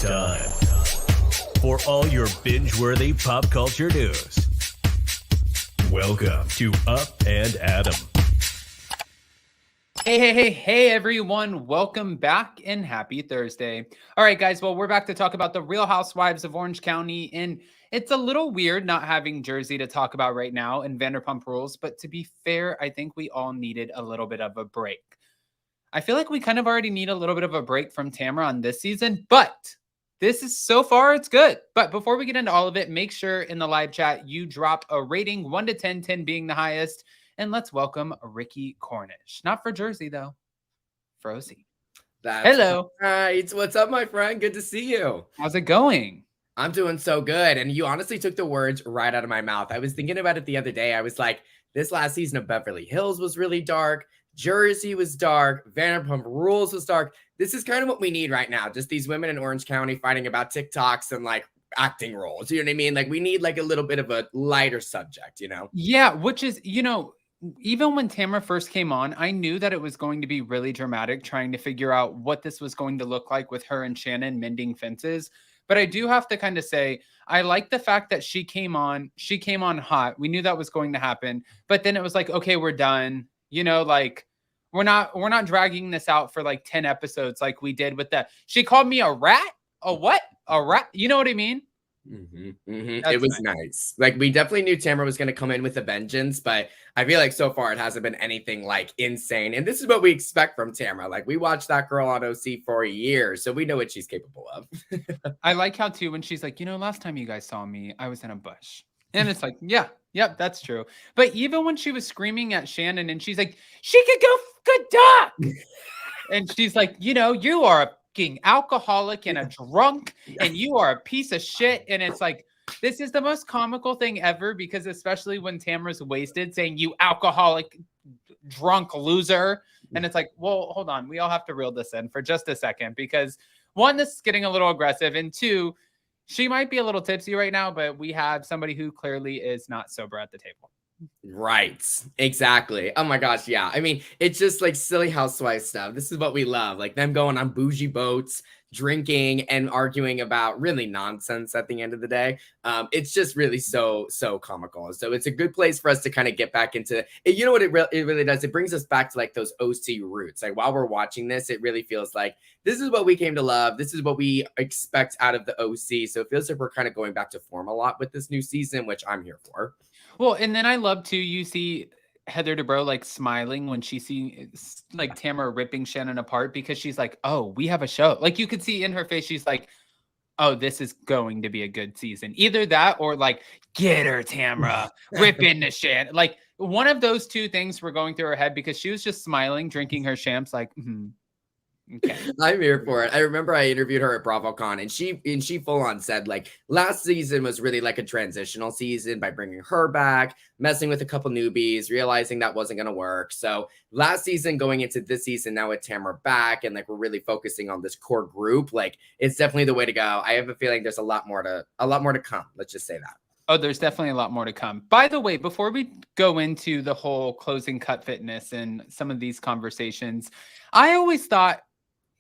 time for all your binge-worthy pop culture news. Welcome to Up and Adam. Hey, everyone. Welcome back and happy Thursday. All right, guys. Well, we're back to talk about the Real Housewives of Orange County. And it's a little weird not having Jersey to talk about right now and Vanderpump Rules. But to be fair, I think we all needed a little bit of a break. I feel like we kind of already need a little bit of a break from Tamara on this season. But this is so far, it's good. But before we get into all of it, make sure in the live chat you drop a rating 1 to 10, 10 being the highest. And let's welcome Ricky Cornish. Not for Jersey, though. For OC. Hello. Right. What's up, my friend? Good to see you. How's it going? I'm doing so good. And you honestly took the words right out of my mouth. I was thinking about it the other day. I was like, this last season of Beverly Hills was really dark. Jersey was dark. Vanderpump Rules was dark. This is kind of what we need right now. Just these women in Orange County fighting about TikToks and like acting roles. You know what I mean? Like we need like a little bit of a lighter subject, you know? Yeah, which is, even when Tamara first came on, I knew that it was going to be really dramatic trying to figure out what this was going to look like with her and Shannon mending fences. But I do have to kind of say, I like the fact that she came on hot. We knew that was going to happen. But then it was like, okay, we're done. Like we're not dragging this out for like 10 episodes like we did with that. She called me a rat? A what? A rat? You know what I mean? It was nice. Like we definitely knew Tamara was going to come in with a vengeance, but I feel like so far it hasn't been anything like insane. And this is what we expect from Tamara. Like we watched that girl on OC for years, so we know what she's capable of. I like how too when she's like, last time you guys saw me, I was in a bush. And it's like, yep, that's true. But even when she was screaming at Shannon and she's like, she could go good duck. And she's like, you are a alcoholic and a drunk and you are a piece of shit. And it's like, this is the most comical thing ever because especially when Tamara's wasted saying you alcoholic drunk loser. And it's like, well, hold on. We all have to reel this in for just a second because one, this is getting a little aggressive. And two, she might be a little tipsy right now, but we have somebody who clearly is not sober at the table. Right. Exactly. Oh my gosh. Yeah. I mean, it's just like silly housewife stuff. This is what we love. Like them going on bougie boats, drinking and arguing about really nonsense at the end of the day. It's just really so comical. So it's a good place for us to kind of get back into it. You know what it really does? It brings us back to like those OC roots. Like while we're watching this, it really feels like this is what we came to love. This is what we expect out of the OC. So it feels like we're kind of going back to form a lot with this new season, which I'm here for. Well, and then I love too, you see Heather Dubrow like smiling when she sees like Tamara ripping Shannon apart because she's like, oh, we have a show. Like you could see in her face, she's like, oh, this is going to be a good season. Either that or like, get her, Tamara, rip into Shannon. Like one of those two things were going through her head because she was just smiling, drinking her champs like, Okay. I'm here for it. I remember I interviewed her at BravoCon and she full on said like last season was really like a transitional season by bringing her back, messing with a couple newbies, realizing that wasn't going to work. So last season going into this season now with Tamara back and like we're really focusing on this core group, like it's definitely the way to go. I have a feeling there's a lot more to come. Let's just say that. Oh, there's definitely a lot more to come. By the way, before we go into the whole closing cut fitness and some of these conversations, I always thought,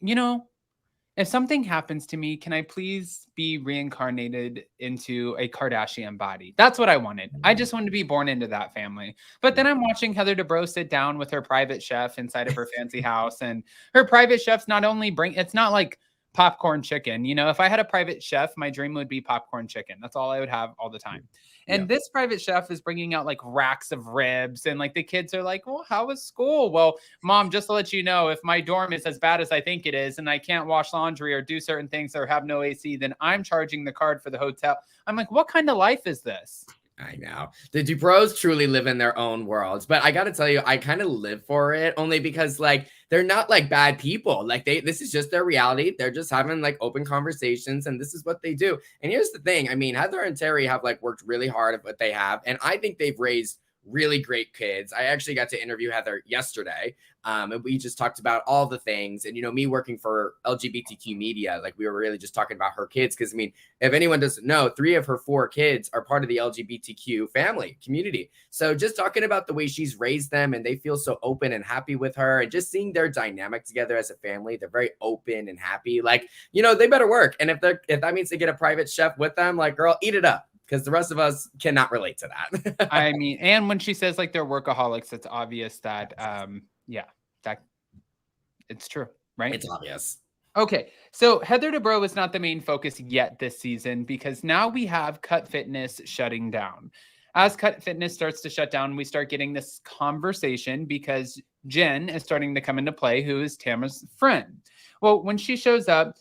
if something happens to me, can I please be reincarnated into a Kardashian body? That's what I wanted. I just wanted to be born into that family. But then I'm watching Heather Dubrow sit down with her private chef inside of her fancy house. And her private chefs not only it's not like popcorn chicken. If I had a private chef, my dream would be popcorn chicken. That's all I would have all the time. And this private chef is bringing out like racks of ribs and like the kids are like, well, how was school? Well, mom, just to let you know, if my dorm is as bad as I think it is and I can't wash laundry or do certain things or have no AC, then I'm charging the card for the hotel. I'm like, what kind of life is this? I know. The Dubrows truly live in their own worlds, but I got to tell you, I kind of live for it only because like they're not like bad people. Like this is just their reality. They're just having like open conversations and this is what they do. And here's the thing. I mean, Heather and Terry have like worked really hard at what they have. And I think they've raised really great kids. I actually got to interview Heather yesterday. And we just talked about all the things. And, you know, me working for LGBTQ media, like we were really just talking about her kids. Because, I mean, if anyone doesn't know, 3 of her 4 kids are part of the LGBTQ family community. So just talking about the way she's raised them and they feel so open and happy with her and just seeing their dynamic together as a family, they're very open and happy. Like, you know, they better work. And if that means they get a private chef with them, like, girl, eat it up. Because the rest of us cannot relate to that. I mean, and when she says like they're workaholics, it's obvious that, yeah, that it's true, right? It's obvious. Okay, so Heather Dubrow is not the main focus yet this season because now we have Cut Fitness shutting down. As Cut Fitness starts to shut down, we start getting this conversation because Jen is starting to come into play, who is Tamara's friend. Well, when she shows up,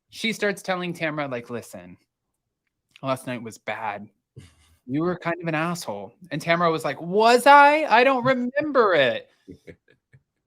she starts telling Tamara, like, listen, last night was bad. You were kind of an asshole. And Tamara was like, was I? I don't remember it.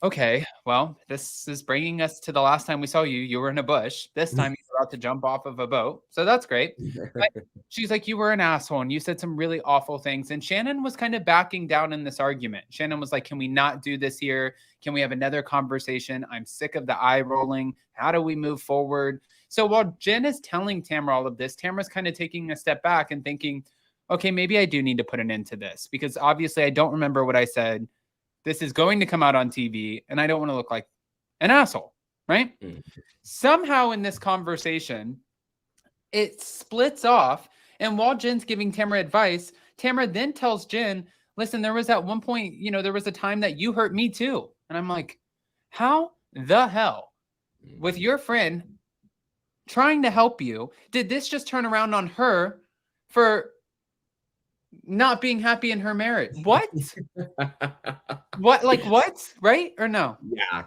Okay, well, this is bringing us to the last time we saw you. You were in a bush. This time you were about to jump off of a boat. So that's great. But she's like, you were an asshole and you said some really awful things. And Shannon was kind of backing down in this argument. Shannon was like, can we not do this here? Can we have another conversation? I'm sick of the eye rolling. How do we move forward? So while Jen is telling Tamara all of this, Tamara's kind of taking a step back and thinking, okay, maybe I do need to put an end to this because obviously I don't remember what I said. This is going to come out on TV and I don't want to look like an asshole, right? Mm-hmm. Somehow in this conversation, it splits off. And while Jen's giving Tamara advice, Tamara then tells Jen, listen, there was at one point, you know, there was a time that you hurt me too. And I'm like, how the hell with your friend trying to help you, did this just turn around on her for not being happy in her marriage? What? What? Like what? Right? Or no? Yeah.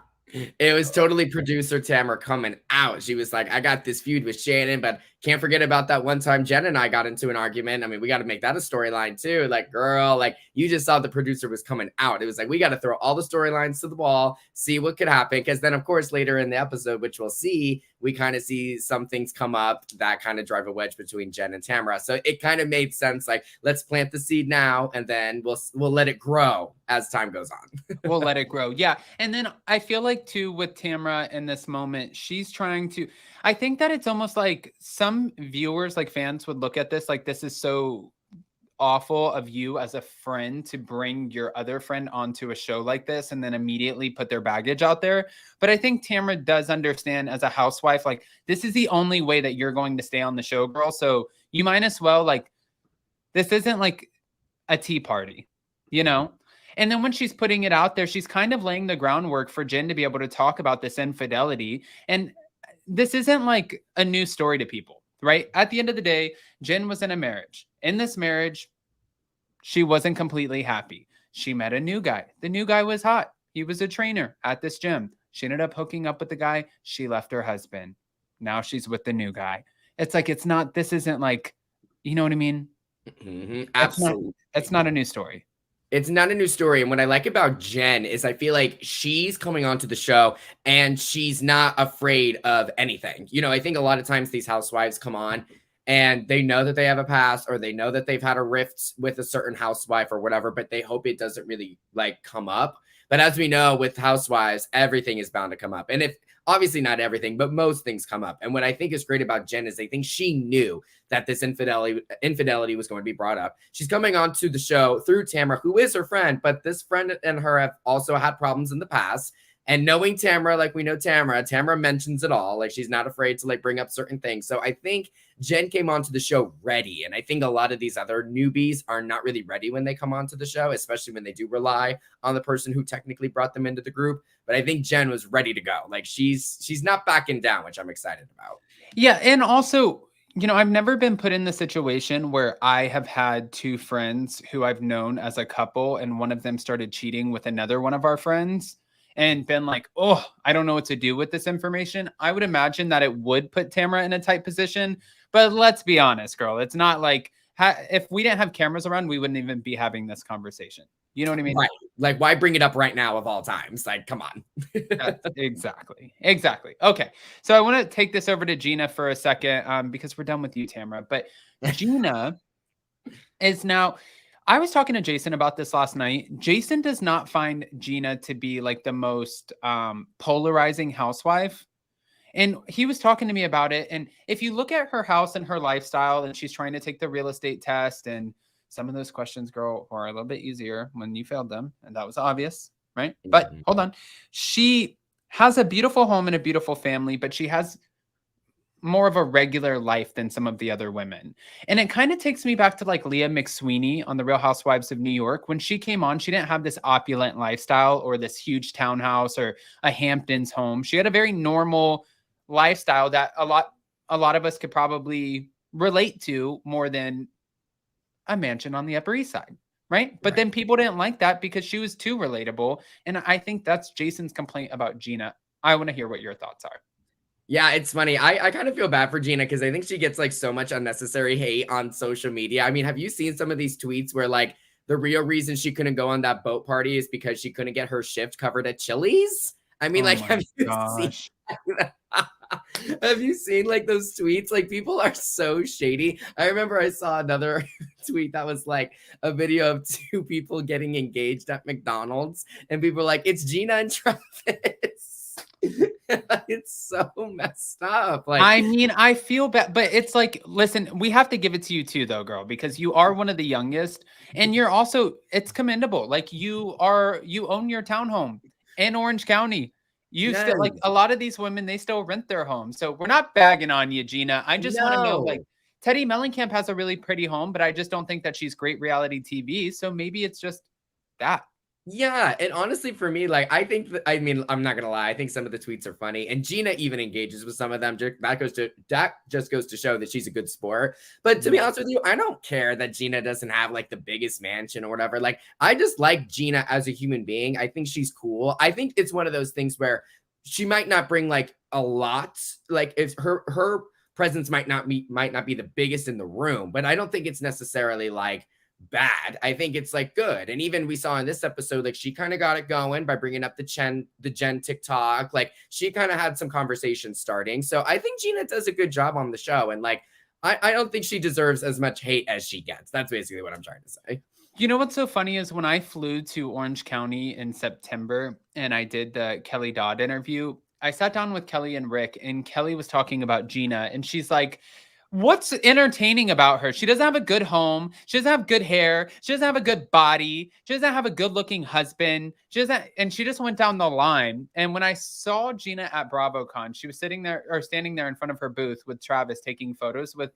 It was totally producer Tamara coming out. She was like, I got this feud with Shannon, but can't forget about that one time Jen and I got into an argument. I mean, we got to make that a storyline too. Like, girl, like you just saw the producer was coming out. It was like, we got to throw all the storylines to the wall, see what could happen. Because then, of course, later in the episode, which we'll see, we kind of see some things come up that kind of drive a wedge between Jen and Tamara. So it kind of made sense. Like, let's plant the seed now, and then we'll let it grow as time goes on. We'll let it grow. Yeah. And then I feel like too with Tamara in this moment, she's trying to, I think that it's almost like some viewers, like fans would look at this, like this is so awful of you as a friend to bring your other friend onto a show like this and then immediately put their baggage out there. But I think Tamara does understand as a housewife, like this is the only way that you're going to stay on the show, girl. So you might as well, like, this isn't like a tea party, you know? And then when she's putting it out there, she's kind of laying the groundwork for Jen to be able to talk about this infidelity. And this isn't like a new story to people, right? At the end of the day, Jen was in a marriage. In this marriage, she wasn't completely happy. She met a new guy. The new guy was hot. He was a trainer at this gym. She ended up hooking up with the guy. She left her husband. Now she's with the new guy. It's like, it's not, this isn't like, you know what I mean? Mm-hmm. Absolutely. It's not a new story. It's not a new story. And what I like about Jen is I feel like she's coming onto the show and she's not afraid of anything. You know, I think a lot of times these housewives come on and they know that they have a past or they know that they've had a rift with a certain housewife or whatever, but they hope it doesn't really like come up. But as we know with housewives, everything is bound to come up. And if obviously not everything, but most things come up. And what I think is great about Jen is I think she knew that this infidelity was going to be brought up. She's coming onto the show through Tamara, who is her friend, but this friend and her have also had problems in the past. And knowing Tamara, like we know Tamara mentions it all. Like she's not afraid to like bring up certain things. So I think Jen came onto the show ready. And I think a lot of these other newbies are not really ready when they come onto the show, especially when they do rely on the person who technically brought them into the group. But I think Jen was ready to go. Like she's not backing down, which I'm excited about. Yeah. And also, you know, I've never been put in the situation where I have had two friends who I've known as a couple and one of them started cheating with another one of our friends and been like, oh, I don't know what to do with this information. I would imagine that it would put Tamara in a tight position. But let's be honest, girl. It's not like if we didn't have cameras around, we wouldn't even be having this conversation. You know what I mean? Right. Like, why bring it up right now of all times? Like, come on. Exactly. Okay. So I want to take this over to Gina for a second because we're done with you, Tamara. But Gina is now, I was talking to Jason about this last night. Jason does not find Gina to be like the most polarizing housewife. And he was talking to me about it. And if you look at her house and her lifestyle, and she's trying to take the real estate test, and some of those questions, girl, are a little bit easier when you failed them. And that was obvious, right? But hold on. She has a beautiful home and a beautiful family, but she has more of a regular life than some of the other women. And it kind of takes me back to like Leah McSweeney on the Real Housewives of New York. When she came on, she didn't have this opulent lifestyle or this huge townhouse or a Hamptons home. She had a very normal lifestyle that a lot of us could probably relate to more than a mansion on the Upper East Side, right? But then people didn't like that because she was too relatable. And I think that's Jason's complaint about Gina. I want to hear what your thoughts are. Yeah, it's funny. I kind of feel bad for Gina because I think she gets like so much unnecessary hate on social media. I mean, have you seen some of these tweets where like the real reason she couldn't go on that boat party is because she couldn't get her shift covered at Chili's? I mean, like, have you seen like those tweets? Like, people are so shady. I remember I saw another tweet that was like a video of two people getting engaged at McDonald's, and people were like, "It's Gina and Travis." It's so messed up. Like, I mean, I feel bad, but it's like, listen, we have to give it to you too, though, girl, because you are one of the youngest, and you're also, it's commendable. Like, you own your townhome in Orange County. You still, like, a lot of these women, they still rent their home. So we're not bagging on you, Gina. I just want to know, like, Teddy Mellencamp has a really pretty home, but I just don't think that she's great reality TV. So maybe it's just that. Yeah, and honestly, for me, like, I think I mean, I'm not gonna lie, I think some of the tweets are funny, and Gina even engages with some of them. That just goes to show that she's a good sport. But to be honest with you, I don't care that Gina doesn't have like the biggest mansion or whatever. Like, I just like Gina as a human being. I think she's cool. I think it's one of those things where she might not bring like a lot, like if her presence might not be the biggest in the room, but I don't think it's necessarily like bad. I think it's like good. And even we saw in this episode, like, she kind of got it going by bringing up the Jen TikTok. Like, she kind of had some conversations starting. So I think Gina does a good job on the show. And like, I don't think she deserves as much hate as she gets. That's basically what I'm trying to say. You know what's so funny is when I flew to Orange County in September and I did the Kelly Dodd interview, I sat down with Kelly and Rick, and Kelly was talking about Gina, and she's like, what's entertaining about her? She doesn't have a good home. She doesn't have good hair. She doesn't have a good body. She doesn't have a good looking husband. And she just went down the line. And when I saw Gina at BravoCon, she was standing there in front of her booth with Travis taking photos with,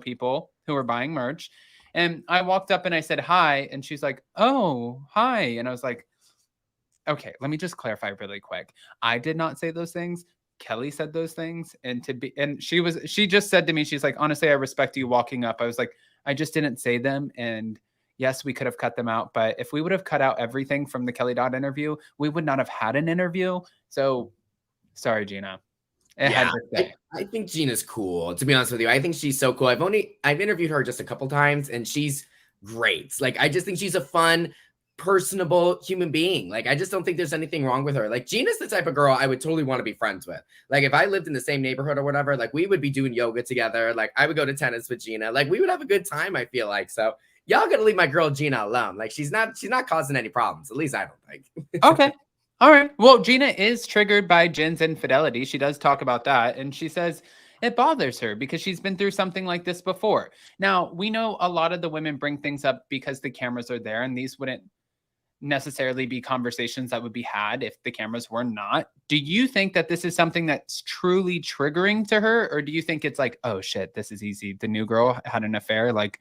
people who were buying merch. And I walked up and I said, hi. And she's like, oh, hi. And I was like, okay, let me just clarify really quick. I did not say those things. Kelly said those things, and she just said to me, she's like, honestly, I respect you walking up. I was like, I just didn't say them. And yes, we could have cut them out, but if we would have cut out everything from the Kelly Dodd interview, we would not have had an interview. So sorry, Gina. I think Gina's cool, to be honest with you. I think she's so cool. I've interviewed her just a couple times, and she's great. Like, I just think she's a fun, personable human being. Like, I just don't think there's anything wrong with her. Like, Gina's the type of girl I would totally want to be friends with. Like, if I lived in the same neighborhood or whatever, like, we would be doing yoga together. Like, I would go to tennis with Gina. Like, we would have a good time, I feel like. So y'all gotta leave my girl Gina alone. Like, she's not causing any problems. At least I don't think. Okay. All right. Well, Gina is triggered by Jen's infidelity. She does talk about that. And she says it bothers her because she's been through something like this before. Now, we know a lot of the women bring things up because the cameras are there, and these wouldn't necessarily be conversations that would be had if the cameras were not. Do you think that this is something that's truly triggering to her? Or do you think it's like, oh shit, this is easy. The new girl had an affair, like,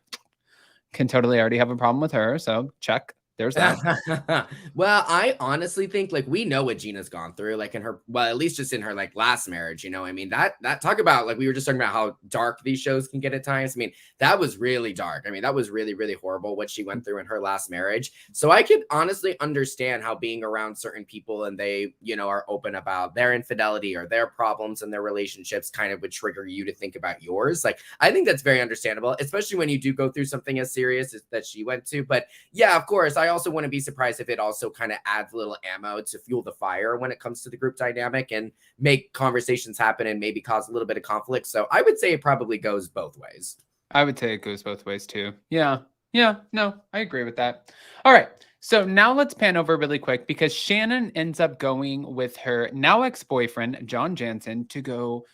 can totally already have a problem with her. So check. There's that. Well, I honestly think, like, we know what Gina's gone through, like, in her, well, at least just in her, like, last marriage, I mean, that talk about, like, we were just talking about how dark these shows can get at times. I mean, that was really dark. I mean, that was really, really horrible what she went through in her last marriage. So I could honestly understand how being around certain people and they, are open about their infidelity or their problems in their relationships kind of would trigger you to think about yours. Like, I think that's very understandable, especially when you do go through something as serious as that she went to. But yeah, of course, I also wouldn't be surprised if it also kind of adds a little ammo to fuel the fire when it comes to the group dynamic and make conversations happen and maybe cause a little bit of conflict. So I would say it probably goes both ways. I would say it goes both ways too. Yeah. Yeah, no, I agree with that. All right. So now let's pan over really quick because Shannon ends up going with her now ex-boyfriend, John Jansen, to go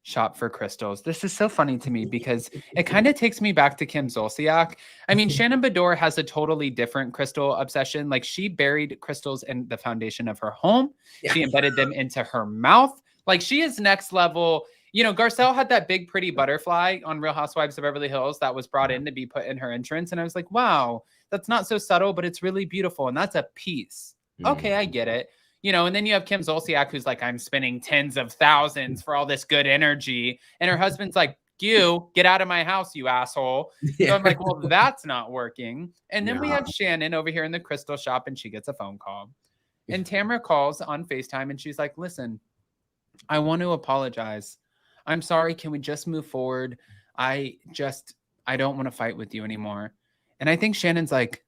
shop for crystals. This is so funny to me because it kind of takes me back to Kim Zolciak. I mean, Shannon Bedore has a totally different crystal obsession. Like she buried crystals in the foundation of her home. Yeah. She embedded them into her mouth. Like she is next level. You know, Garcelle had that big pretty butterfly on Real Housewives of Beverly Hills that was brought in to be put in her entrance. And I was like, wow, that's not so subtle, but it's really beautiful. And that's a piece. Okay, I get it. You know, and then you have Kim Zolciak, who's like, I'm spending tens of thousands for all this good energy. And her husband's like, you get out of my house, you asshole. So I'm like, well, that's not working. And then we have Shannon over here in the crystal shop and she gets a phone call. And Tamara calls on FaceTime and she's like, listen, I want to apologize. I'm sorry. Can we just move forward? I don't want to fight with you anymore. And I think Shannon's like,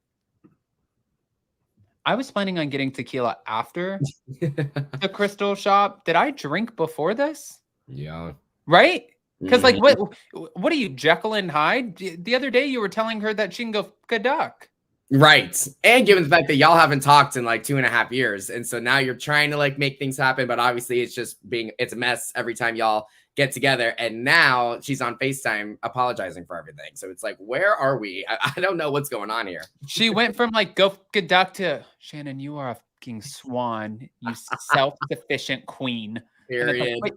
I was planning on getting tequila after the crystal shop. Did I drink before this? Yeah. Right? Because like, what are you, Jekyll and Hyde? The other day you were telling her that she can go duck. Right. And given the fact that y'all haven't talked in like 2.5 years. And so now you're trying to like make things happen, but obviously it's a mess every time y'all get together. And now she's on FaceTime apologizing for everything. So it's like, where are we? I don't know what's going on here. She went from like go duck to Shannon, you are a fucking swan, you self-sufficient queen. Period. Like,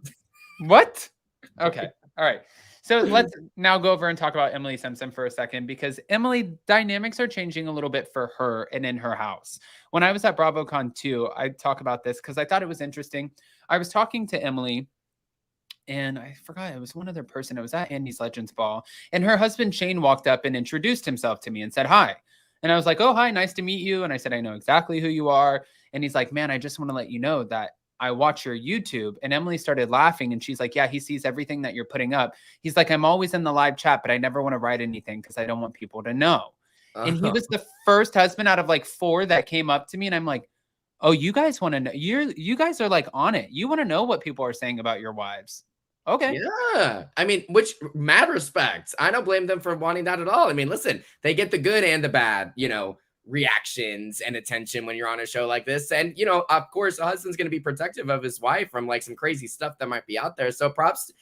what? Okay. All right. So let's now go over and talk about Emily Simpson for a second, because Emily, dynamics are changing a little bit for her and in her house. When I was at BravoCon 2, I talk about this because I thought it was interesting. I was talking to Emily and I forgot, it was one other person. It was at Andy's Legends Ball. And her husband, Shane, walked up and introduced himself to me and said, hi. And I was like, oh, hi, nice to meet you. And I said, I know exactly who you are. And he's like, man, I just want to let you know that I watch your YouTube. And Emily started laughing and she's like, yeah, he sees everything that you're putting up. He's like, I'm always in the live chat, but I never want to write anything because I don't want people to know. And he was the first husband out of like 4 that came up to me. And I'm like, oh, you guys want to know? You guys are like on it. You want to know what people are saying about your wives. Okay. Yeah. I mean, which mad respect. I don't blame them for wanting that at all. I mean, listen, they get the good and the bad, reactions and attention when you're on a show like this. And, of course, a husband's going to be protective of his wife from like some crazy stuff that might be out there. So props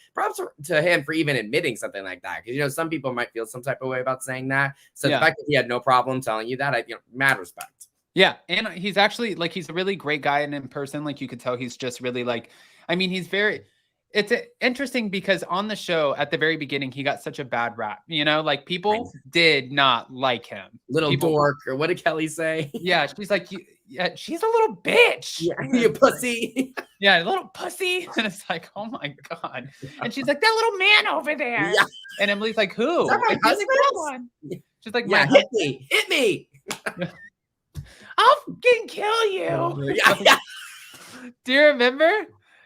to him for even admitting something like that. Because, some people might feel some type of way about saying that. So the fact that he had no problem telling you that, mad respect. Yeah. And he's actually like, he's a really great guy. And in person, like you could tell he's just really like, I mean, it's interesting because on the show at the very beginning, he got such a bad rap, like people did not like him. Little dork, or what did Kelly say? Yeah. She's like, she's a little bitch. Yeah, you pussy. Yeah, a little pussy. And it's like, oh my God. And she's like, that little man over there. Yeah. And Emily's like, who? My husband? She's like, yeah, hit me. I'll fucking kill you. Yeah. Do you remember?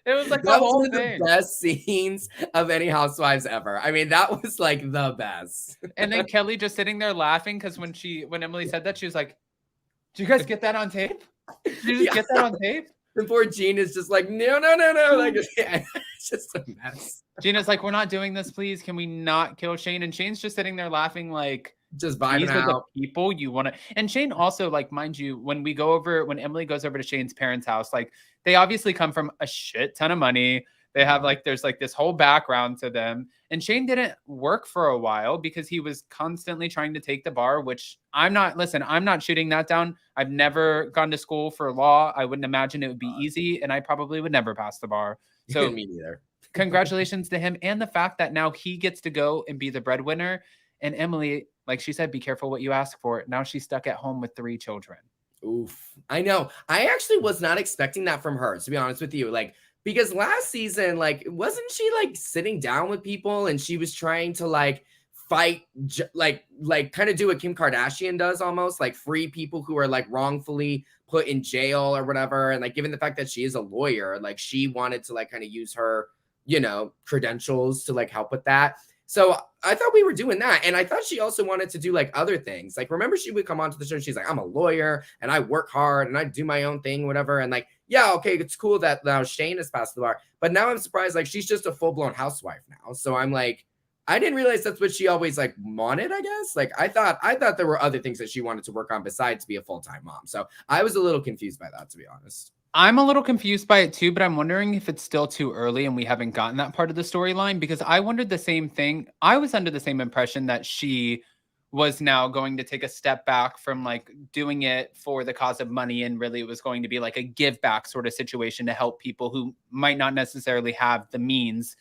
It was like the whole one of thing. The best scenes of any Housewives ever. I mean, that was like the best. And then Kelly just sitting there laughing because when Emily said that, she was like, "Do you guys get that on tape? Did you just get that on tape?" And poor Jean is just like, no. Like, it's just a mess. Gina's like, we're not doing this, please. Can we not kill Shane? And Shane's just sitting there laughing like, just vibing these are out. the people you want to. And Shane also, like, mind you, when Emily goes over to Shane's parents' house, like, they obviously come from a shit ton of money. They have there's this whole background to them. And Shane didn't work for a while because he was constantly trying to take the bar, which I'm not shooting that down. I've never gone to school for law. I wouldn't imagine it would be easy. And I probably would never pass the bar. So me neither. Congratulations to him. And the fact that now he gets to go and be the breadwinner. And Emily, like she said, be careful what you ask for. Now she's stuck at home with 3 children. Oof. I know. I actually was not expecting that from her, to be honest with you. Because last season, wasn't she sitting down with people and she was trying to fight, kind of do what Kim Kardashian does almost, free people who are wrongfully put in jail or whatever. And given the fact that she is a lawyer, she wanted to kind of use her, credentials to help with that. So I thought we were doing that. And I thought she also wanted to do other things. Remember she would come onto the show and she's like, I'm a lawyer and I work hard and I do my own thing, whatever. And yeah, okay, it's cool that now Shane has passed the bar. But now I'm surprised, she's just a full-blown housewife now. So I'm like, I didn't realize that's what she always like wanted, I guess. Like I thought there were other things that she wanted to work on besides be a full-time mom. So I was a little confused by that, to be honest. I'm a little confused by it too, but I'm wondering if it's still too early and we haven't gotten that part of the storyline, because I wondered the same thing. I was under the same impression that she was now going to take a step back from like doing it for the cause of money, and really it was going to be like a give back sort of situation to help people who might not necessarily have the means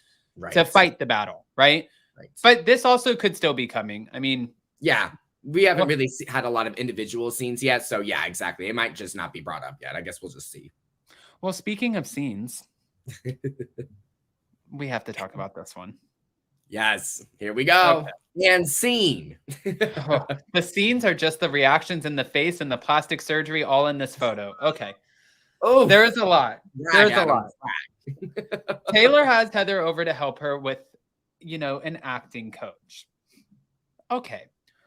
to fight the battle, right? Right. But this also could still be coming. I mean, yeah, we haven't really had a lot of individual scenes yet. So yeah, exactly. It might just not be brought up yet. I guess we'll just see. Well, speaking of scenes, we have to talk about this one. Yes, here we go. Okay. And scene. Oh, the scenes are just the reactions in the face and the plastic surgery all in this photo. Okay. Oh, there's a lot. There's a lot. Taylor has Heather over to help her with, you know, an acting coach. Okay.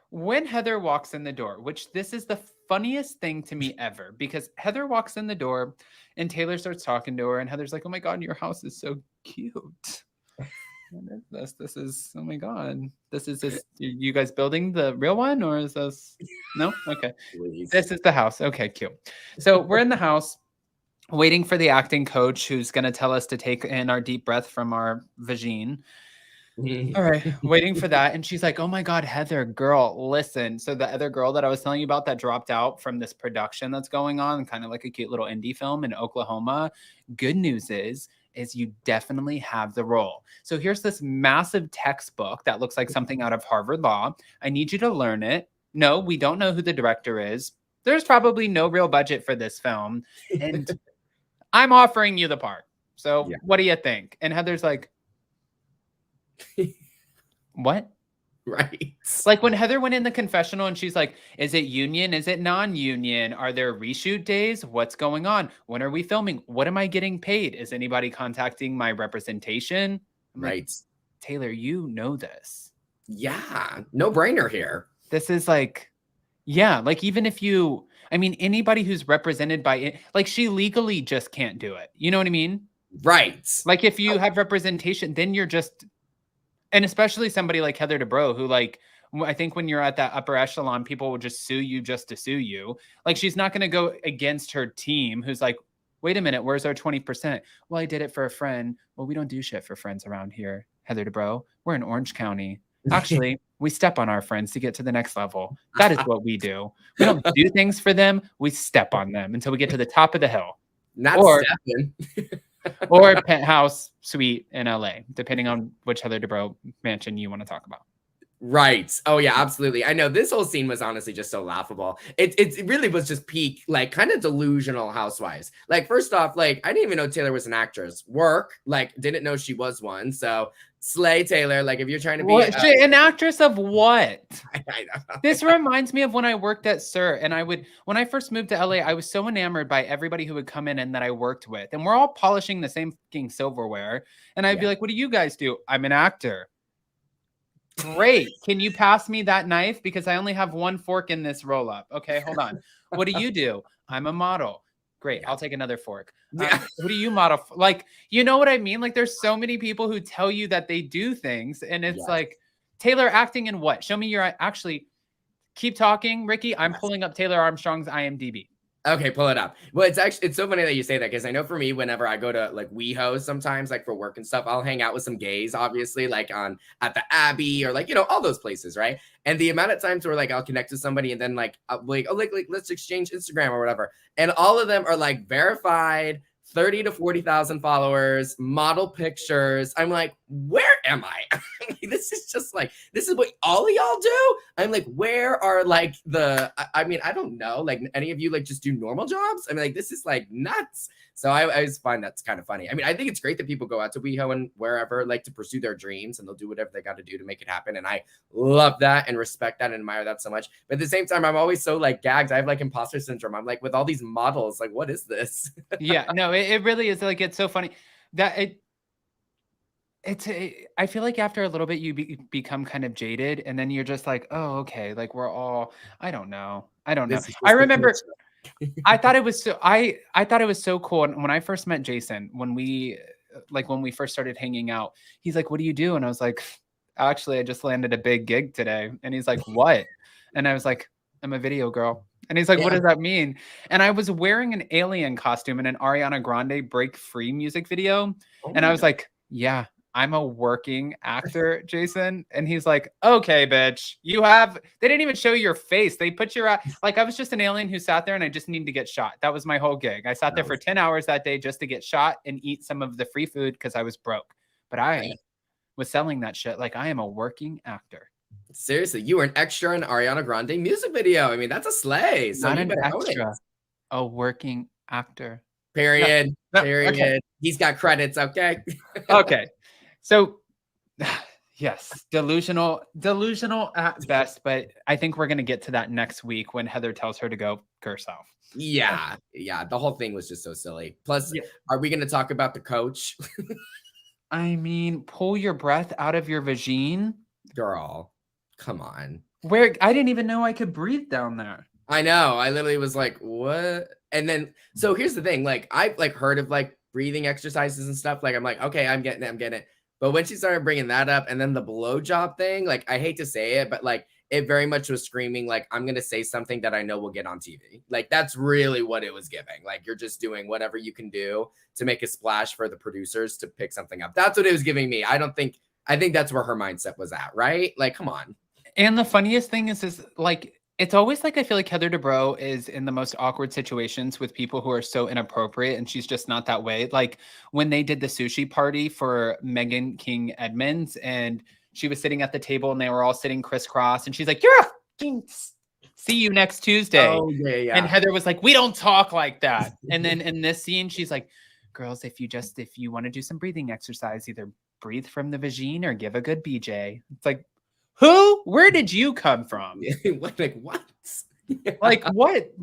When Heather walks in the door, which this is the funniest thing to me ever, because Heather walks in the door and Taylor starts talking to her and Heather's like, oh my God, your house is so cute. What is this? This is, oh my God. This is this, you guys building the real one, or is this? No? Okay. Please. This is the house. Okay, cute. So we're in the house waiting for the acting coach who's going to tell us to take in our deep breath from our vagine. All right, waiting for that. And she's like, oh my God, Heather, girl, listen. So the other girl that I was telling you about that dropped out from this production that's going on, kind of like a cute little indie film in Oklahoma. Good news is you definitely have the role. So here's this massive textbook that looks like something out of Harvard Law. I need you to learn it. No, we don't know who the director is. There's probably no real budget for this film. And I'm offering you the part. So what do you think? And Heather's like, what? Right. Like when Heather went in the confessional and she's like, is it union? Is it non-union? Are there reshoot days? What's going on? When are we filming? What am I getting paid? Is anybody contacting my representation? I'm right. Like, Taylor, you know this. Yeah. No brainer here. This is like, yeah, like even if you, I mean, anybody who's represented by it, like she legally just can't do it. You know what I mean? Right. Like if you have representation, then you're just, and especially somebody like Heather Dubrow, who like, I think when you're at that upper echelon, people will just sue you just to sue you. Like she's not going to go against her team who's like, wait a minute, where's our 20%? Well, I did it for a friend. Well, we don't do shit for friends around here, Heather Dubrow. We're in Orange County. Actually, we step on our friends to get to the next level. That is what we do. We don't do things for them. We step on them until we get to the top of the hill. Not stepping. Or a penthouse suite in LA, depending on which Heather Dubrow mansion you want to talk about. Right. Oh yeah, absolutely. I know this whole scene was honestly just so laughable. It really was just peak, like kind of delusional housewives. Like first off, like I didn't even know Taylor was an actress. Work, like didn't know she was one. So slay Taylor. Like if you're trying to be an actress of what? I know. This reminds me of when I worked at SUR, and when I first moved to LA, I was so enamored by everybody who would come in and that I worked with, and we're all polishing the same fucking silverware, and I'd be like, "What do you guys do?" I'm an actor. Great. Can you pass me that knife? Because I only have one fork in this roll up. Okay, hold on. What do you do? I'm a model. Great. I'll take another fork. Who do you model? Like, you know what I mean? Like there's so many people who tell you that they do things. And it's like, Taylor, acting in what? Show me your, actually keep talking, Ricky. I'm pulling up Taylor Armstrong's IMDb. Okay, pull it up. Well, it's so funny that you say that, because I know for me, whenever I go to like WeHo sometimes, like for work and stuff, I'll hang out with some gays, obviously, like at the Abbey or like, you know, all those places, right? And the amount of times where like I'll connect to somebody and then like let's exchange Instagram or whatever, and all of them are like verified, 30 to 40,000 followers, model pictures. I'm like, where am I? This is just like, this is what all of y'all do? I'm like, where are like I mean, I don't know, like any of you like just do normal jobs? I mean, like, this is like nuts. So I just find that's kind of funny. I mean, I think it's great that people go out to WeHo and wherever like to pursue their dreams, and they'll do whatever they got to do to make it happen. And I love that and respect that and admire that so much. But at the same time, I'm always so like gagged. I have like imposter syndrome. I'm like, with all these models, like, what is this? Yeah, no, it really is. Like, it's so funny that I feel like after a little bit, you become kind of jaded, and then you're just like, oh, okay. Like we're all, I don't know. I remember I thought it was so cool. And when I first met Jason, when we first started hanging out, he's like, what do you do? And I was like, actually, I just landed a big gig today. And he's like, what? And I was like, I'm a video girl. And he's like, what does that mean? And I was wearing an alien costume in an Ariana Grande Break Free music video. And I was like, yeah, I'm a working actor, Jason. And he's like, okay, bitch, they didn't even show your face. They put your, like, I was just an alien who sat there and I just needed to get shot. That was my whole gig. I sat there for 10 hours that day just to get shot and eat some of the free food because I was broke. But I was selling that shit like I am a working actor. Seriously, you were an extra in Ariana Grande music video. I mean, that's a slay. So not an extra, a working actor. Period. No, period. Okay. He's got credits. Okay. Okay. So yes, delusional at best, but I think we're going to get to that next week when Heather tells her to go herself. Yeah. Yeah. The whole thing was just so silly. Plus, are we going to talk about the coach? I mean, pull your breath out of your vagine. Girl, come on. Where I didn't even know I could breathe down there. I know. I literally was like, what? And then, so here's the thing. Like, I've like heard of like breathing exercises and stuff. Like, I'm like, okay, I'm getting it. But when she started bringing that up and then the blowjob thing, like, I hate to say it, but like, it very much was screaming, like, I'm going to say something that I know will get on TV. Like, that's really what it was giving. Like, you're just doing whatever you can do to make a splash for the producers to pick something up. That's what it was giving me. I think that's where her mindset was at, right? Like, come on. And the funniest thing is like, it's always like I feel like Heather Dubrow is in the most awkward situations with people who are so inappropriate, and she's just not that way. Like when they did the sushi party for Meghan King Edmonds, and she was sitting at the table, and they were all sitting crisscross, and she's like, "You're a see you next Tuesday." Oh yeah. And Heather was like, "We don't talk like that." And then in this scene, she's like, "Girls, if you want to do some breathing exercise, either breathe from the vagine or give a good BJ." It's like, who? Where did you come from? Like what? Like what?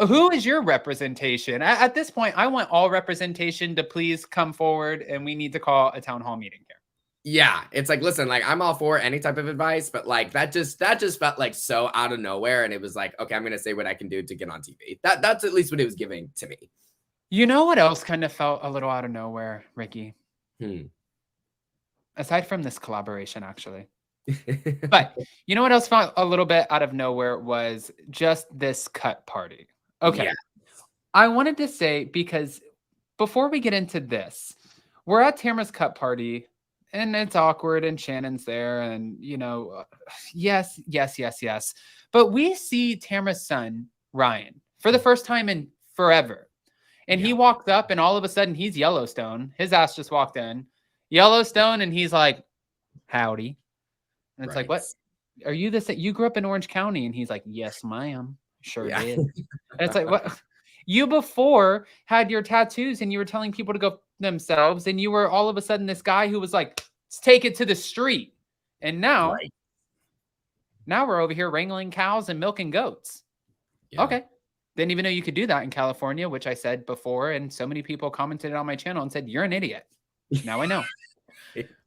Who is your representation? At this point, I want all representation to please come forward, and we need to call a town hall meeting here. Yeah, it's like, listen, like I'm all for any type of advice, but like that just felt like so out of nowhere, and it was like, okay, I'm gonna say what I can do to get on TV. That's at least what it was giving to me. You know what else kind of felt a little out of nowhere, Ricky? Aside from this collaboration, actually. But you know what else felt a little bit out of nowhere was just this cut party. Okay. Yeah. I wanted to say, because before we get into this, we're at Tamara's cut party and it's awkward and Shannon's there and, you know, yes. But we see Tamara's son, Ryan, for the first time in forever. And he walked up and all of a sudden he's Yellowstone. His ass just walked in. Yellowstone, and he's like, howdy. And it's like, what? Are you this? You grew up in Orange County? And he's like, yes, ma'am. Sure did. And it's like, what? You before had your tattoos and you were telling people to go themselves. And you were all of a sudden this guy who was like, let's take it to the street. And now we're over here wrangling cows and milking goats. Yeah. Okay. Didn't even know you could do that in California, which I said before. And so many people commented on my channel and said, you're an idiot. Now I know.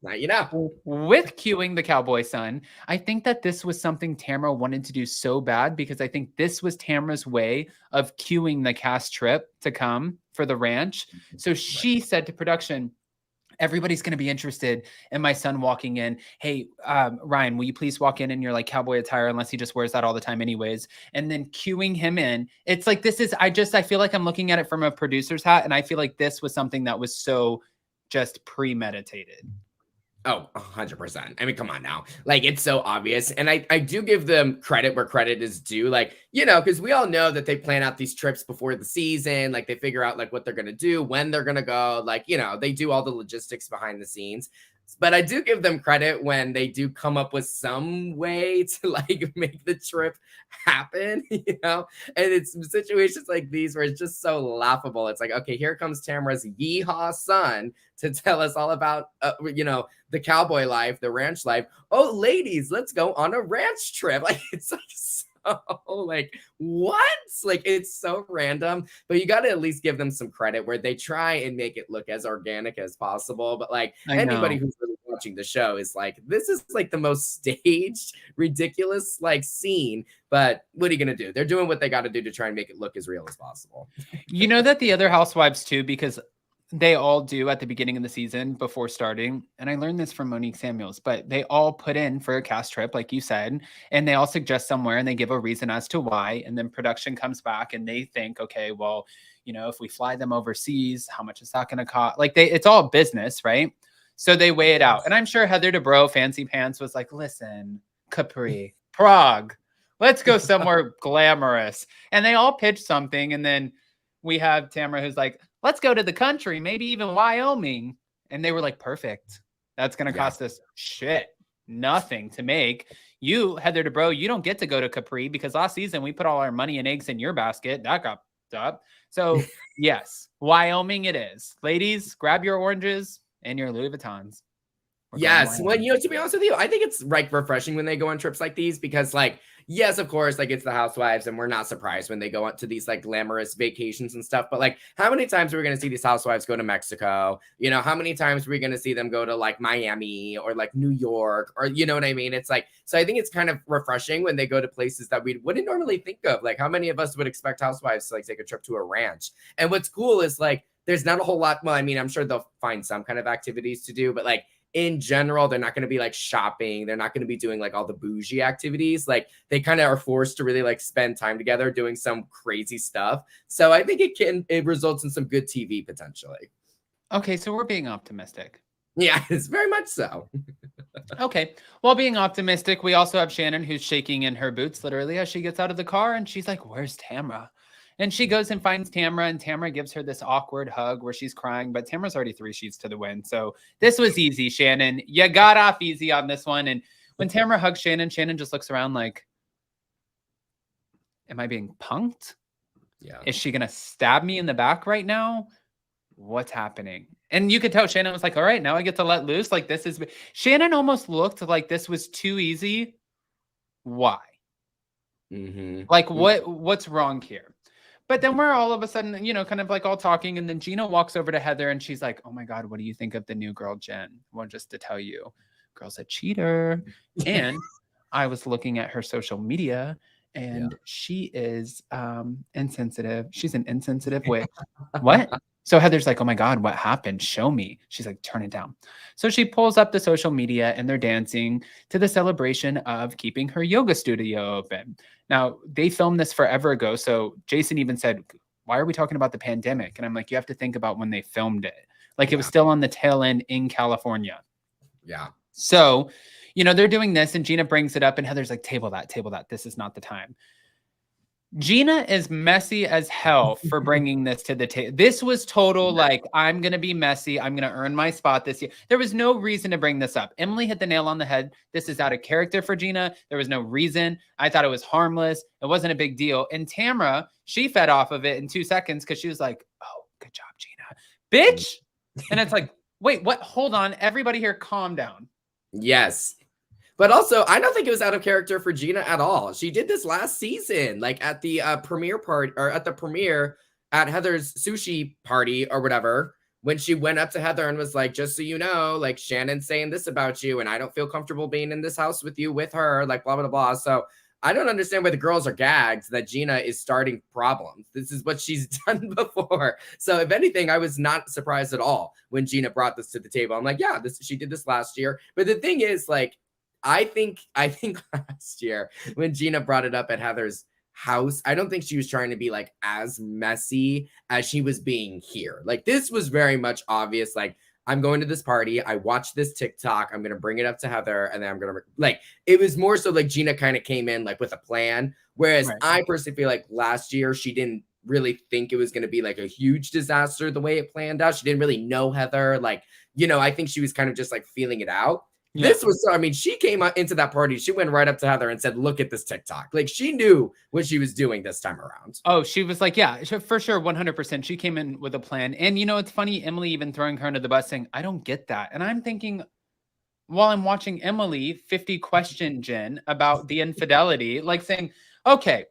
Now you know. With cueing the cowboy son, I think that this was something Tamara wanted to do so bad, because I think this was Tamara's way of cueing the cast trip to come for the ranch. So she said to production, everybody's going to be interested in my son walking in. Hey, Ryan, will you please walk in your like cowboy attire, unless he just wears that all the time anyways. And then cueing him in. It's like, I feel like I'm looking at it from a producer's hat. And I feel like this was something that was so just premeditated. Oh, 100%. I mean, come on now. Like, it's so obvious. And I do give them credit where credit is due. Like, you know, because we all know that they plan out these trips before the season. Like, they figure out like what they're going to do, when they're going to go. Like, you know, they do all the logistics behind the scenes. But I do give them credit when they do come up with some way to like make the trip happen, you know? And it's situations like these where it's just so laughable. It's like, okay, here comes Tamara's yeehaw son to tell us all about, you know, the cowboy life, the ranch life. Oh, ladies, let's go on a ranch trip. Like, it's like so like, what? Like, it's so random, but you got to at least give them some credit where they try and make it look as organic as possible. But like anybody who's really watching the show is like, this is like the most staged, ridiculous like scene. But what are you going to do? They're doing what they got to do to try and make it look as real as possible. You know that the other housewives too, because they all do at the beginning of the season before starting. And I learned this from Monique Samuels, but they all put in for a cast trip, like you said, and they all suggest somewhere and they give a reason as to why. And then production comes back and they think, okay, well, you know, if we fly them overseas, how much is that going to cost? Like it's all business, right? So they weigh it out. And I'm sure Heather Dubrow, Fancy Pants, was like, listen, Capri, Prague, let's go somewhere glamorous. And they all pitch something. And then we have Tamara who's like, let's go to the country, maybe even Wyoming. And they were like, perfect. That's going to cost us nothing to make. You, Heather Dubrow, you don't get to go to Capri because last season we put all our money and eggs in your basket. That got up. So yes, Wyoming it is. Ladies, grab your oranges and your Louis Vuittons. Yes. Well, you know, to be honest with you, I think it's like refreshing when they go on trips like these because like, yes, of course, like it's the Housewives and we're not surprised when they go out to these like glamorous vacations and stuff. But like, how many times are we going to see these Housewives go to Mexico? You know, how many times are we going to see them go to like Miami or like New York or, you know what I mean? It's like, so I think it's kind of refreshing when they go to places that we wouldn't normally think of. Like how many of us would expect Housewives to like take a trip to a ranch? And what's cool is like, there's not a whole lot. Well, I mean, I'm sure they'll find some kind of activities to do, but like, in general, they're not going to be like shopping. They're not going to be doing like all the bougie activities. Like they kind of are forced to really like spend time together doing some crazy stuff. So I think it results in some good TV potentially. Okay. So we're being optimistic. Yeah, it's very much so. Okay. Well, being optimistic, we also have Shannon who's shaking in her boots literally as she gets out of the car and she's like, where's Tamara? And she goes and finds Tamara, and Tamara gives her this awkward hug where she's crying, but Tamara's already 3 sheets to the wind. So this was easy, Shannon. You got off easy on this one. And when Tamara hugs Shannon, Shannon just looks around like, am I being punked? Yeah. Is she going to stab me in the back right now? What's happening? And you could tell Shannon was like, all right, now I get to let loose. Like this is, Shannon almost looked like this was too easy. Why? Like what's wrong here? But then we're all of a sudden, you know, kind of like all talking. And then Gina walks over to Heather and she's like, oh my God, what do you think of the new girl, Jen? Well, just to tell you, girl's a cheater. And I was looking at her social media and she is insensitive. She's an insensitive witch. What? So Heather's like, oh my God, what happened? Show me. She's like, turn it down. So she pulls up the social media and they're dancing to the celebration of keeping her yoga studio open. Now, they filmed this forever ago. So Jason even said, why are we talking about the pandemic? And I'm like, you have to think about when they filmed it. Like it was still on the tail end in California. Yeah. So, you know, they're doing this and Gina brings it up and Heather's like, table that. This is not the time. Gina is messy as hell for bringing this to the table. This was total like, I'm going to be messy. I'm going to earn my spot this year. There was no reason to bring this up. Emily hit the nail on the head. This is out of character for Gina. There was no reason. I thought it was harmless. It wasn't a big deal. And Tamara, she fed off of it in 2 seconds because she was like, oh, good job, Gina. Bitch. And it's like, wait, what? Hold on. Everybody here, calm down. Yes. But also, I don't think it was out of character for Gina at all. She did this last season, like at the premiere party or at the premiere at Heather's sushi party or whatever, when she went up to Heather and was like, just so you know, like Shannon's saying this about you and I don't feel comfortable being in this house with you, with her, like blah, blah, blah. So I don't understand why the girls are gagged that Gina is starting problems. This is what she's done before. So if anything, I was not surprised at all when Gina brought this to the table. I'm like, yeah, she did this last year. But the thing is, like, I think last year when Gina brought it up at Heather's house, I don't think she was trying to be like as messy as she was being here. Like this was very much obvious. Like I'm going to this party. I watched this TikTok. I'm going to bring it up to Heather and then I'm going to like, it was more so like Gina kind of came in like with a plan. Whereas I personally feel like last year she didn't really think it was going to be like a huge disaster the way it planned out. She didn't really know Heather. Like, you know, I think she was kind of just like feeling it out. Yeah. This was, I mean, she came into that party. She went right up to Heather and said, look at this TikTok. Like she knew what she was doing this time around. Oh, she was like, yeah, for sure. 100%. She came in with a plan. And you know, it's funny, Emily even throwing her under the bus saying, I don't get that. And I'm thinking while I'm watching Emily 50 question Jen about the infidelity, like saying, okay,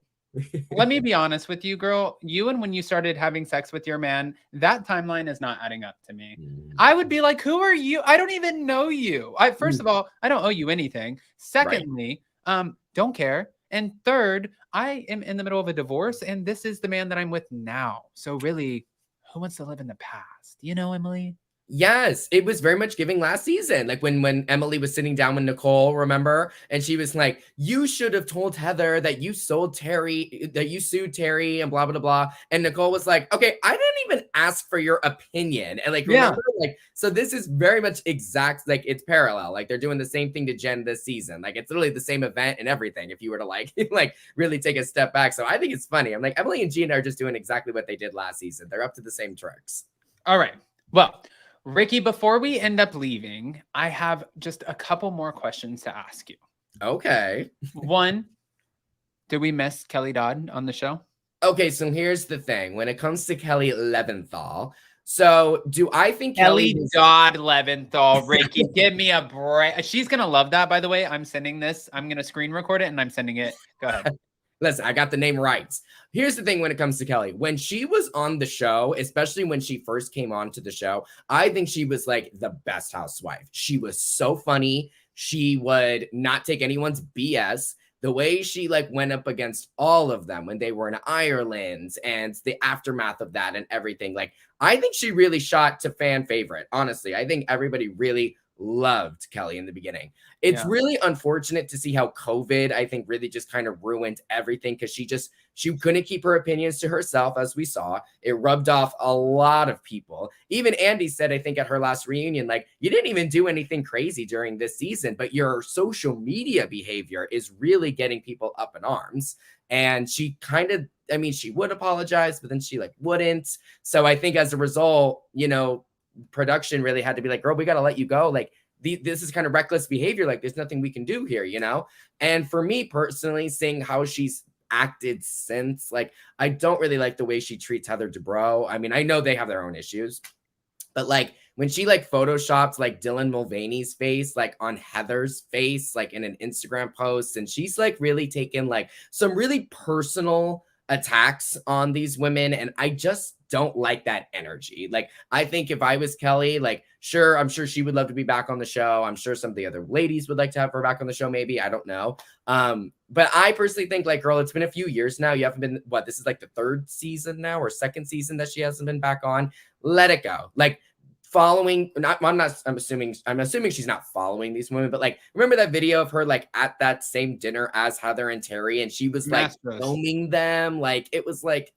let me be honest with you, girl. You and when you started having sex with your man, that timeline is not adding up to me. I would be like, who are you? I don't even know you. First of all, I don't owe you anything. Secondly, don't care. And third, I am in the middle of a divorce and this is the man that I'm with now. So really, Who Wants to Live in the Past? You know, Emily? Yes, it was very much giving last season. Like when Emily was sitting down with Nicole, remember? And she was like, "You should have told Heather that you sued Terry and blah blah blah." And Nicole was like, "Okay, I didn't even ask for your opinion." And like, Yeah. remember, like, so this is very much exact, like it's parallel. Like they're doing the same thing to Jen this season. Like it's literally the same event and everything. If you were to like like really take a step back, so I think it's funny. I'm like, Emily and Gina are just doing exactly what they did last season. They're up to the same tricks. All right. Well, Ricky, before we end up leaving, I have just a couple more questions to ask you. Okay. One, did we miss Kelly Dodd on the show? Okay, so here's the thing. When it comes to Kelly Leventhal, so do I think Kelly Dodd Leventhal, Ricky, give me a break. She's going to love that, by the way. I'm sending this. I'm going to screen record it and I'm sending it. Go ahead. Listen, I got the name right. Here's the thing when it comes to Kelly. When she was on the show, especially when she first came on to the show, I think she was like the best housewife. She was so funny. She would not take anyone's BS. The way she like went up against all of them when they were in Ireland and the aftermath of that and everything. Like, I think she really shot to fan favorite. Honestly, I think everybody really loved Kelly in the beginning. It's really unfortunate to see how COVID, I think, really just kind of ruined everything because she couldn't keep her opinions to herself, as we saw. It rubbed off a lot of people. Even Andy said, I think, at her last reunion, like, you didn't even do anything crazy during this season, but your social media behavior is really getting people up in arms. And she kind of, I mean, she would apologize, but then she like wouldn't. So I think as a result, you know, production really had to be like, girl, we got to let you go. Like, this is kind of reckless behavior. Like, there's nothing we can do here, you know? And for me personally, seeing how she's acted since, like, I don't really like the way she treats Heather Dubrow. I mean, I know they have their own issues, but like when she like photoshopped like Dylan Mulvaney's face, like on Heather's face, like in an Instagram post, and she's like really taken like some really personal attacks on these women. And I just don't like that energy. Like, I think if I was Kelly, like, sure, I'm sure she would love to be back on the show. I'm sure some of the other ladies would like to have her back on the show. Maybe, I don't know. But I personally think, like, girl, it's been a few years now. You haven't been, what, this is like the third season now or second season that she hasn't been back on. Let it go. Like, following, I'm assuming she's not following these women, but like, remember that video of her like at that same dinner as Heather and Terry, and she was like filming them. Like, it was like,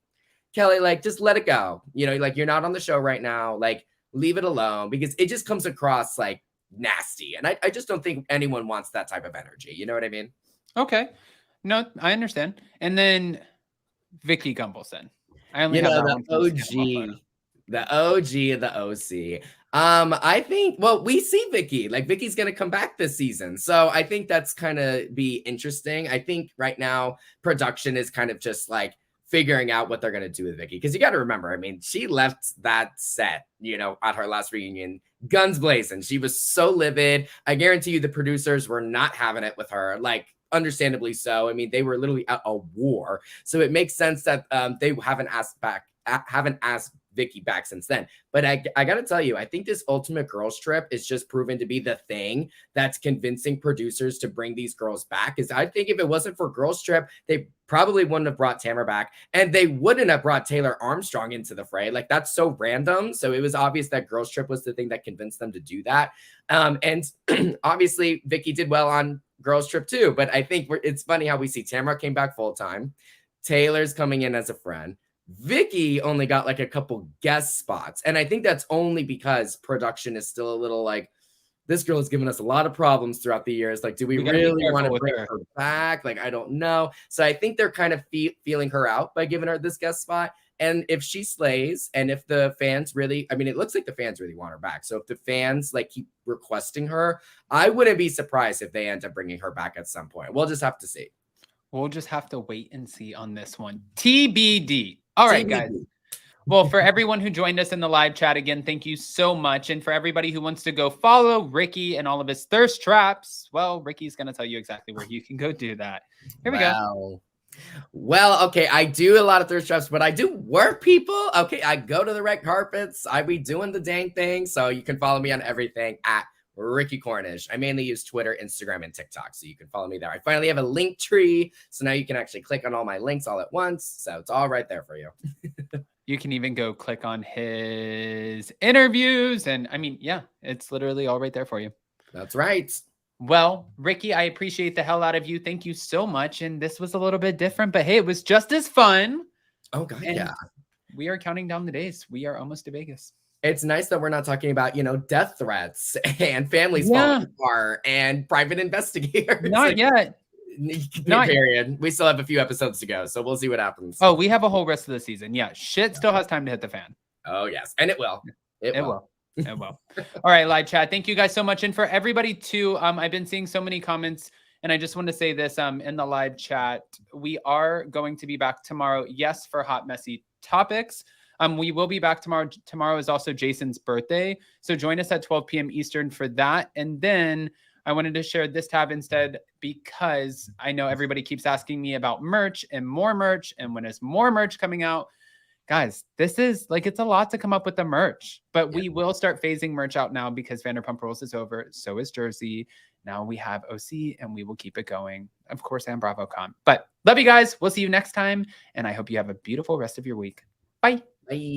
Kelly, like, just let it go. You know, like, you're not on the show right now. Like, leave it alone, because it just comes across like nasty. And I just don't think anyone wants that type of energy. You know what I mean? Okay. No, I understand. And then Vicky Gumbelson. I only have that the OG of the OC. I think, well, we see Vicky. Like, Vicky's gonna come back this season, so I think that's kind of be interesting. I think right now production is kind of just like figuring out what they're gonna do with Vicky, because you got to remember, I mean, she left that set, you know, at her last reunion, guns blazing. She was so livid. I guarantee you, the producers were not having it with her. Like, understandably so. I mean, they were literally at a war, so it makes sense that they haven't asked Vicky back since then. But I gotta tell you, I think this Ultimate Girls Trip is just proven to be the thing that's convincing producers to bring these girls back. Because I think if it wasn't for Girls Trip, they probably wouldn't have brought Tamara back, and they wouldn't have brought Taylor Armstrong into the fray. Like, that's so random. So it was obvious that Girls Trip was the thing that convinced them to do that. And obviously Vicky did well on Girls Trip too. But I think it's funny how we see Tamara came back full time, Taylor's coming in as a friend, Vicky only got like a couple guest spots. And I think that's only because production is still a little like, this girl has given us a lot of problems throughout the years. Like, do we really want to bring her back? Like, I don't know. So I think they're kind of feeling her out by giving her this guest spot. And if she slays, and if the fans really, I mean, it looks like the fans really want her back. So if the fans like keep requesting her, I wouldn't be surprised if they end up bringing her back at some point. We'll just have to see. We'll just have to wait and see on this one. TBD. All right, guys. Well, for everyone who joined us in the live chat, again, thank you so much. And for everybody who wants to go follow Ricky and all of his thirst traps, well, Ricky's going to tell you exactly where you can go do that. Here we go. Well, okay, I do a lot of thirst traps, but I do work, people. Okay, I go to the red carpets. I be doing the dang thing. So you can follow me on everything at Ricky Cornish. I mainly use Twitter, Instagram, and TikTok, so you can follow me there. I finally have a link tree, so now you can actually click on all my links all at once. So it's all right there for you. You can even go click on his interviews. And I mean, yeah, it's literally all right there for you. That's right. Well, Ricky, I appreciate the hell out of you. Thank you so much. And this was a little bit different, but hey, it was just as fun. Oh, God, And yeah. we are counting down the days. We are almost to Vegas. It's nice that we're not talking about, you know, death threats and families falling apart and private investigators. Not yet. Period. We still have a few episodes to go, so we'll see what happens. Oh, we have a whole rest of the season. Yeah, shit still has time to hit the fan. Oh, yes. And it will. It will. It will. All right, live chat. Thank you guys so much. And for everybody too, I've been seeing so many comments, and I just want to say this in the live chat. We are going to be back tomorrow. Yes, for hot, messy topics. We will be back tomorrow. Tomorrow is also Jason's birthday. So join us at 12 p.m. Eastern for that. And then I wanted to share this tab instead because I know everybody keeps asking me about merch and more merch. And when is more merch coming out? Guys, this is like, it's a lot to come up with the merch, but we will start phasing merch out now because Vanderpump Rules is over. So is Jersey. Now we have OC and we will keep it going. Of course, and BravoCon. But love you guys. We'll see you next time. And I hope you have a beautiful rest of your week. Bye. Bye.